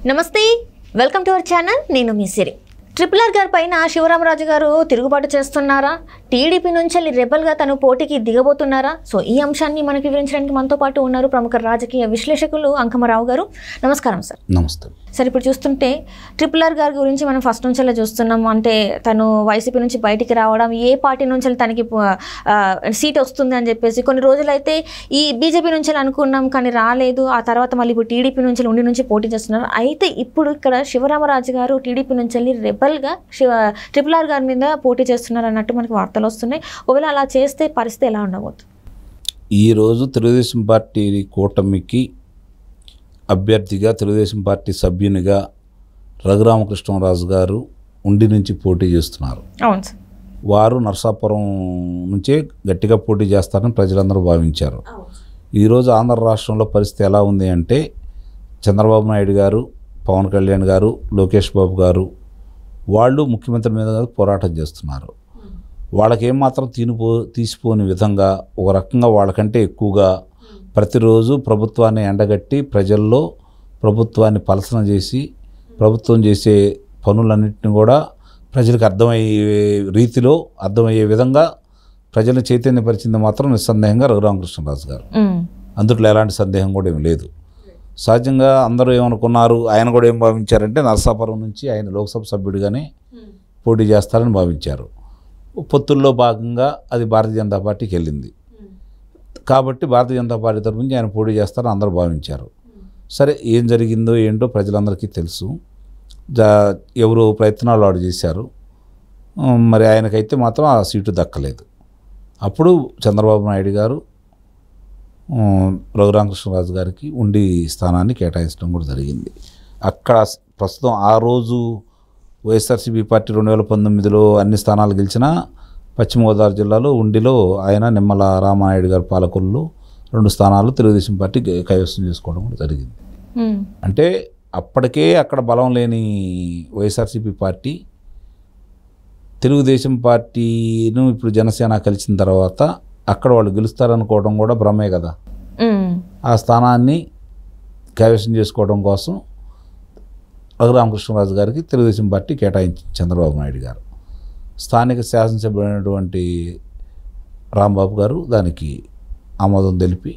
నమస్తే, welcome to our channel. నేను మీ సిరి. Triple గారి పైన శివరామరాజు గారు తిరుగుబాటు చేస్తున్నారా? టీడీపీ నుంచి రెబల్గా తను పోటీకి దిగబోతున్నారా? సో ఈ అంశాన్ని మనకు వివరించడానికి మనతో పాటు ఉన్నారు ప్రముఖ రాజకీయ విశ్లేషకులు అంకమరావు గారు. నమస్కారం సార్. నమస్తే సార్, ఇప్పుడు చూస్తుంటే ట్రిపుల్ గారి గురించి మనం ఫస్ట్ నుంచి చూస్తున్నాం. అంటే తను వైసీపీ నుంచి బయటికి రావడం, ఏ పార్టీ నుంచి తనకి సీట్ వస్తుంది అని చెప్పేసి కొన్ని రోజులైతే ఈ బీజేపీ నుంచి అనుకున్నాం, కానీ రాలేదు. ఆ తర్వాత మళ్ళీ ఇప్పుడు టీడీపీ నుంచి పోటీ చేస్తున్నారు. అయితే ఇప్పుడు ఇక్కడ శివరామరాజు గారు టీడీపీ నుంచి రెబల్గా ట్రిపుల్ గారి మీద పోటీ చేస్తున్నారు అన్నట్టు మనకి వార్తలు వస్తున్నాయి. ఒకవేళ అలా చేస్తే పరిస్థితి ఎలా ఉండబోతుంది? ఈరోజు తెలుగుదేశం పార్టీ కూటమికి అభ్యర్థిగా, తెలుగుదేశం పార్టీ సభ్యునిగా రఘురామకృష్ణరాజు గారు ఉండి నుంచి పోటీ చేస్తున్నారు. అవును సార్. వారు నరసాపురం నుంచే గట్టిగా పోటీ చేస్తారని ప్రజలందరూ భావించారు. ఈరోజు ఆంధ్ర రాష్ట్రంలో పరిస్థితి ఎలా ఉంది అంటే, చంద్రబాబు నాయుడు గారు, పవన్ కళ్యాణ్ గారు, లోకేష్ బాబు గారు వాళ్ళు ముఖ్యమంత్రి మీద పోరాటం చేస్తున్నారు. వాళ్ళకి ఏమాత్రం తీసిపోని విధంగా ఒక రకంగా వాళ్ళకంటే ఎక్కువగా ప్రతిరోజు ప్రభుత్వాన్ని ఎండగట్టి ప్రజల్లో ప్రభుత్వాన్ని పలసన చేసి ప్రభుత్వం చేసే పనులన్నింటినీ కూడా ప్రజలకు అర్థమయ్యే రీతిలో, అర్థమయ్యే విధంగా ప్రజలను చైతన్యపరిచింది మాత్రం నిస్సందేహంగా రఘురామకృష్ణరాజు గారు. అందుట్లో ఎలాంటి సందేహం కూడా ఏమి లేదు. సహజంగా అందరూ ఏమనుకున్నారు, ఆయన కూడా ఏం భావించారంటే నరసాపురం నుంచి ఆయన లోక్సభ సభ్యుడిగానే పోటీ చేస్తారని భావించారు. పొత్తుల్లో భాగంగా అది భారతీయ జనతా పార్టీకి వెళ్ళింది కాబట్టి భారతీయ జనతా పార్టీ తరఫు నుంచి ఆయన పోటీ చేస్తారని అందరూ భావించారు. సరే, ఏం జరిగిందో ఏంటో ప్రజలందరికీ తెలుసు. ఎవరు ప్రయత్నాలు వాడు చేశారు. మరి ఆయనకైతే మాత్రం ఆ సీటు దక్కలేదు. అప్పుడు చంద్రబాబు నాయుడు గారు రఘురామకృష్ణరాజు గారికి ఉండి స్థానాన్ని కేటాయించడం కూడా జరిగింది. అక్కడ ప్రస్తుతం ఆ రోజు వైఎస్ఆర్సీపీ పార్టీ 2019లో అన్ని స్థానాలు గెలిచినా పశ్చిమ గోదావరి జిల్లాలో ఉండిలో ఆయన నిమ్మల రామానాయుడు గారి పాలకుల్లో 2 స్థానాలు తెలుగుదేశం పార్టీ కైవసం చేసుకోవడం కూడా జరిగింది. అంటే అప్పటికే అక్కడ బలం లేని వైఎస్ఆర్సీపీ పార్టీ తెలుగుదేశం పార్టీను ఇప్పుడు జనసేన కలిసిన తర్వాత అక్కడ వాళ్ళు గెలుస్తారనుకోవడం కూడా భ్రమే కదా. ఆ స్థానాన్ని కైవసం చేసుకోవడం కోసం రఘురామకృష్ణరాజు గారికి తెలుగుదేశం పార్టీ కేటాయించింది చంద్రబాబు నాయుడు గారు. స్థానిక శాసనసభ్యుడైనటువంటి రాంబాబు గారు దానికి ఆమోదం తెలిపి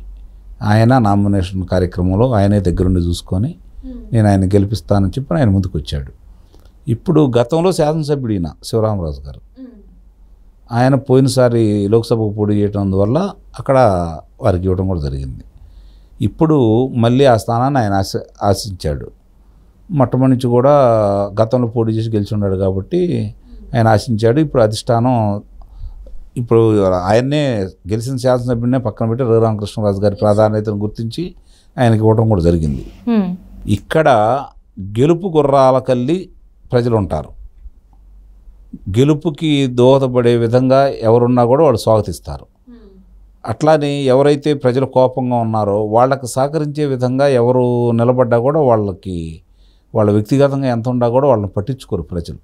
ఆయన నామినేషన్ కార్యక్రమంలో ఆయనే దగ్గరుండి చూసుకొని నేను ఆయన గెలిపిస్తానని చెప్పి ఆయన ముందుకు వచ్చాడు. ఇప్పుడు గతంలో శాసనసభ్యుడు ఈయన శివరామరాజు గారు, ఆయన పోయినసారి లోక్సభకు పోటీ చేయడం వల్ల అక్కడ వారికి ఇవ్వడం కూడా జరిగింది. ఇప్పుడు మళ్ళీ ఆ స్థానాన్ని ఆయన ఆశించాడు. మొట్టమొదటి నుంచి కూడా గతంలో పోటీ చేసి గెలిచి ఉన్నాడు కాబట్టి ఆయన ఆశించాడు. ఇప్పుడు అధిష్టానం ఇప్పుడు ఆయన్నే గెలిచిన శాసనసభ్యుడినే పక్కన పెట్టి రఘురామకృష్ణరాజు గారి ప్రాధాన్యతను గుర్తించి ఆయనకి ఇవ్వడం కూడా జరిగింది. ఇక్కడ గెలుపు గుర్రాలకల్లి ప్రజలు ఉంటారు. గెలుపుకి దోహదపడే విధంగా ఎవరున్నా కూడా వాళ్ళు స్వాగతిస్తారు. అట్లానే ఎవరైతే ప్రజలు కోపంగా ఉన్నారో వాళ్ళకి సహకరించే విధంగా ఎవరు నిలబడ్డా కూడా వాళ్ళ వ్యక్తిగతంగా ఎంత ఉన్నా కూడా వాళ్ళని పట్టించుకోరు ప్రజలు.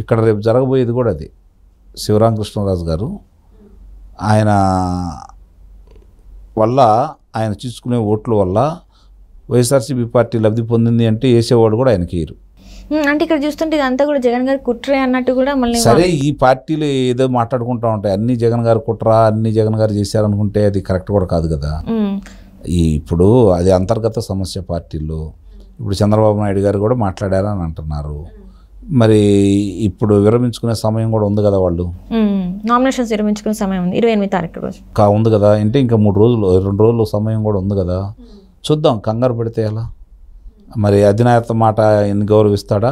ఇక్కడ రేపు జరగబోయేది కూడా అది. శివరామకృష్ణరాజు గారు ఆయన వల్ల, ఆయన తీసుకునే ఓట్ల వల్ల వైఎస్ఆర్సీపీ పార్టీ లబ్ధి పొందింది అంటే వేసేవాడు కూడా ఆయనకి వేయరు. అంటే ఇక్కడ చూస్తుంటే ఇదంతా కూడా జగన్ గారి కుట్రే అన్నట్టు కూడా మళ్ళీ. సరే, ఈ పార్టీలు ఏదో మాట్లాడుకుంటూ ఉంటాయి, అన్ని జగన్ గారు కుట్ర, అన్ని జగన్ గారు చేశారనుకుంటే అది కరెక్ట్ కూడా కాదు కదా. ఇప్పుడు అది అంతర్గత సమస్య పార్టీల్లో. ఇప్పుడు చంద్రబాబు నాయుడు గారు కూడా మాట్లాడారని అంటున్నారు. మరి ఇప్పుడు విరమించుకునే సమయం కూడా ఉంది కదా, వాళ్ళు నామినేషన్స్ విరమించుకునే సమయం ఉంది 28 తారీఖు రోజు ఉంది కదా. అంటే ఇంకా 2 రోజులు సమయం కూడా ఉంది కదా. చూద్దాం, కంగారు పడితే ఎలా. మరి అధినాయకత్వ మాట ఎన్ని గౌరవిస్తాడా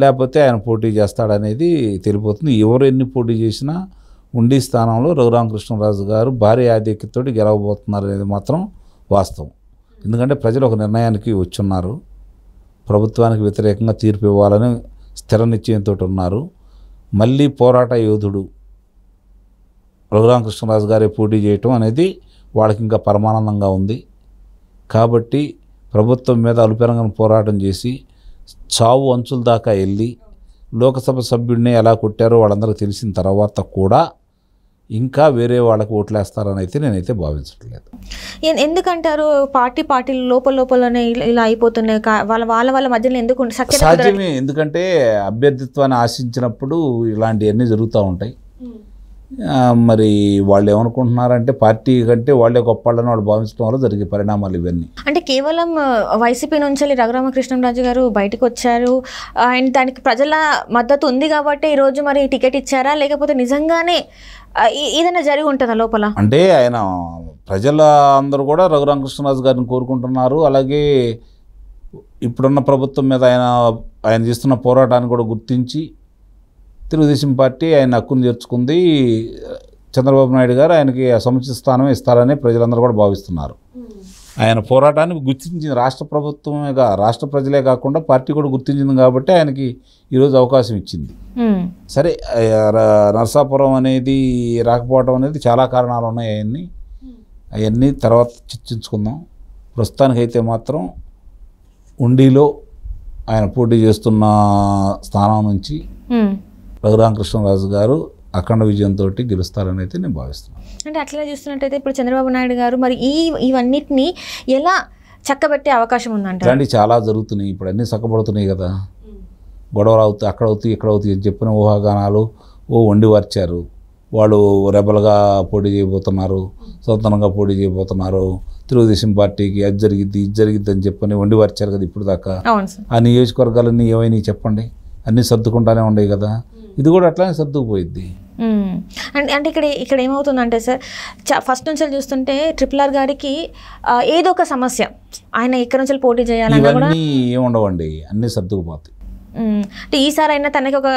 లేకపోతే ఆయన పోటీ చేస్తాడనేది తెలిపోతుంది. ఎవరు ఎన్ని పోటీ చేసినా ఉండి స్థానంలో రఘురామకృష్ణరాజు గారు భారీ ఆధిక్యతతో గెలవబోతున్నారు అనేది మాత్రం వాస్తవం. ఎందుకంటే ప్రజలు ఒక నిర్ణయానికి వచ్చున్నారు. ప్రభుత్వానికి వ్యతిరేకంగా తీర్పు ఇవ్వాలని స్థిర నిశ్చయంతో ఉన్నారు. మళ్ళీ పోరాట యోధుడు రఘురామకృష్ణరాజు గారే పోటీ చేయటం అనేది వాళ్ళకి ఇంకా పరమానందంగా ఉంది. కాబట్టి ప్రభుత్వం మీద అలుపెరగని పోరాటం చేసి చావు అంచుల దాకా వెళ్ళి లోకసభ సభ్యుడిని ఎలా కొట్టారో వాళ్ళందరికీ తెలిసిన తర్వాత కూడా ఇంకా వేరే వాళ్ళకి ఓట్లేస్తారని అయితే నేనైతే భావించట్లేదు. ఎందుకంటారు పార్టీ లోపలనే ఇలా అయిపోతున్నాయి వాళ్ళ మధ్యలో ఎందుకు సాధ్యమే, ఎందుకంటే అభ్యర్థిత్వాన్ని ఆశించినప్పుడు ఇలాంటివన్నీ జరుగుతూ ఉంటాయి. మరి వాళ్ళు ఏమనుకుంటున్నారంటే పార్టీ కంటే వాళ్ళే గొప్పవాళ్ళని వాళ్ళు భావించడం వల్ల జరిగే పరిణామాలు ఇవన్నీ. అంటే కేవలం వైసీపీ నుంచి రఘురామకృష్ణంరాజు గారు బయటకు వచ్చారు అండ్ దానికి ప్రజల మద్దతు ఉంది కాబట్టి ఈరోజు మరి టికెట్ ఇచ్చారా, లేకపోతే నిజంగానే ఏదైనా జరిగి ఉంటుందా లోపల? అంటే ఆయన ప్రజల అందరూ కూడా రఘురామకృష్ణరాజు గారిని కోరుకుంటున్నారు. అలాగే ఇప్పుడున్న ప్రభుత్వం మీద ఆయన చేస్తున్న పోరాటాన్ని కూడా గుర్తించి తెలుగుదేశం పార్టీ ఆయన హక్కును చేర్చుకుంది. చంద్రబాబు నాయుడు గారు ఆయనకి సముచిత స్థానం ఇస్తారని ప్రజలందరూ కూడా భావిస్తున్నారు. ఆయన పోరాటాన్ని గుర్తించింది రాష్ట్ర ప్రభుత్వమేగా, రాష్ట్ర ప్రజలే కాకుండా పార్టీ కూడా గుర్తించింది కాబట్టి ఆయనకి ఈరోజు అవకాశం ఇచ్చింది. సరే, నరసాపురం అనేది రాకపోవడం అనేది చాలా కారణాలు ఉన్నాయి. అవన్నీ తర్వాత చర్చించుకుందాం. ప్రస్తుతానికైతే మాత్రం ఉండిలో ఆయన పోటీ చేస్తున్న స్థానం నుంచి రఘురామకృష్ణరాజు గారు అఖండ విజయంతో గెలుస్తారని అయితే నేను భావిస్తున్నాను. అంటే అట్లా చూస్తున్నట్టయితే ఇప్పుడు చంద్రబాబు నాయుడు గారు మరి ఇవన్నిటిని ఎలా చక్కబెట్టే అవకాశం ఉందంట? ఇలాంటివి చాలా జరుగుతున్నాయి, ఇప్పుడు అన్నీ చక్కబడుతున్నాయి కదా. గొడవలు అవుతాయి, అక్కడ అవుతాయి ఇక్కడ అవుతాయి అని చెప్పిన ఊహాగానాలు వండి వార్చారు. వాళ్ళు రెబల్గా పోటీ చేయబోతున్నారు, స్వతంత్రంగా పోటీ చేయబోతున్నారు, తెలుగుదేశం పార్టీకి అది జరిగిద్ది ఇది జరిగిద్ది అని చెప్పని వండి వార్చారు కదా ఇప్పుడు దాకా. ఆ నియోజకవర్గాలన్నీ ఏమైనా చెప్పండి, అన్నీ సర్దుకుంటానే ఉండేవి కదా. ఇది కూడా అట్లానే సర్దుకుపోయిద్ది. అంటే ఇక్కడ ఏమవుతుందంటే సార్, ఫస్ట్ నుంచి చూస్తుంటే RRR గారికి ఏదో ఒక సమస్య, ఆయన ఇక్కడ నుంచి పోటీ చేయాలని ఇవన్నీ ఏముండవండి, అన్నీ సర్దుకుపోతాయి. అంటే ఈసారి అయినా తనకి ఒక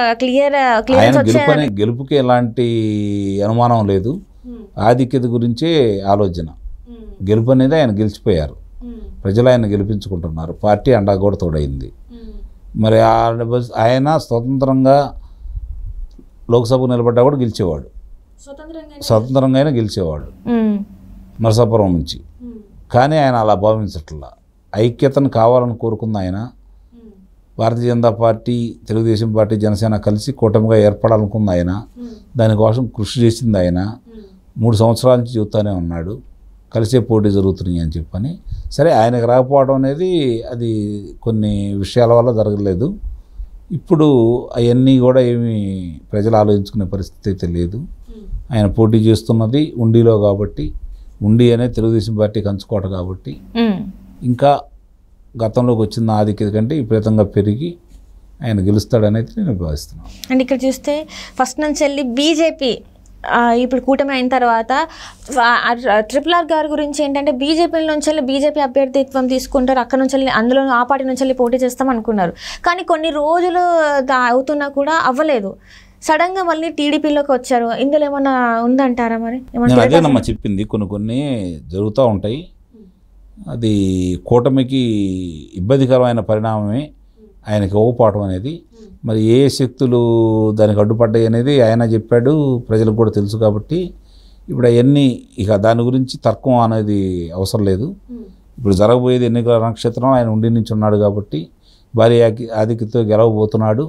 గెలుపుకి ఎలాంటి అనుమానం లేదు. ఆధిక్యత గురించే ఆలోచన. గెలుపు అనేది ఆయన గెలిచిపోయారు, ప్రజలు ఆయన గెలిపించుకుంటున్నారు, పార్టీ అండా కూడా తోడైంది. మరి ఆయన స్వతంత్రంగా లోక్సభకు నిలబడ్డా కూడా గెలిచేవాడు, స్వతంత్రంగా అయినా గెలిచేవాడు నరసాపురం నుంచి. కానీ ఆయన అలా భావించట్లా. ఐక్యతను కావాలని కోరుకుంది ఆయన. భారతీయ జనతా పార్టీ, తెలుగుదేశం పార్టీ, జనసేన కలిసి కూటమిగా ఏర్పడాలనుకుంది ఆయన. దానికోసం కృషి చేసింది ఆయన. 3 సంవత్సరాల నుంచి చెబుతానే ఉన్నాడు కలిసే పోటీ జరుగుతున్నాయి అని చెప్పని. సరే, ఆయనకు రాకపోవడం అనేది అది కొన్ని విషయాల వల్ల జరగలేదు. ఇప్పుడు అవన్నీ కూడా ఏమి ప్రజలు ఆలోచించుకునే పరిస్థితి అయితే లేదు. ఆయన పోటీ చేస్తున్నది ఉండిలో కాబట్టి, ఉండి అనేది తెలుగుదేశం పార్టీ కంచుకోట కాబట్టి ఇంకా గతంలోకి వచ్చిన ఆధిక్యత కంటే విపరీతంగా పెరిగి ఆయన గెలుస్తాడనేది నేను భావిస్తున్నాను. అండ్ ఇక్కడ చూస్తే ఫస్ట్ నుంచి వెళ్ళి బీజేపీ ఇప్పుడు కూటమి అయిన తర్వాత RRR గారి గురించి ఏంటంటే బీజేపీ నుంచి వెళ్ళి బీజేపీ అభ్యర్థిత్వం తీసుకుంటారు, అక్కడ నుంచి వెళ్ళి అందులో ఆ పార్టీ నుంచి వెళ్ళి పోటీ చేస్తాం అనుకున్నారు. కానీ కొన్ని రోజులు అవుతున్నా కూడా అవ్వలేదు. సడన్గా మళ్ళీ టీడీపీలోకి వచ్చారు. ఇందులో ఏమన్నా ఉందంటారా? మరి అదేనమ్మా చెప్పింది, కొన్ని జరుగుతూ ఉంటాయి. అది కూటమికి ఇబ్బందికరమైన పరిణామమే ఆయనకి ఇవ్వకపోవటం అనేది. మరి ఏ శక్తులు దానికి అడ్డుపడ్డాయి అనేది ఆయన చెప్పాడు, ప్రజలకు కూడా తెలుసు. కాబట్టి ఇప్పుడు అవన్నీ ఇక దాని గురించి తర్కం అనేది అవసరం లేదు. ఇప్పుడు జరగబోయేది ఎన్నికల నక్షత్రం, ఆయన ఉండి నుంచి ఉన్నాడు కాబట్టి భారీ ఆధిక్యతతో గెలవబోతున్నాడు.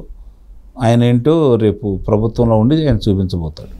ఆయన ఏంటో రేపు ప్రభుత్వంలో ఉండి ఆయన చూపించబోతాడు.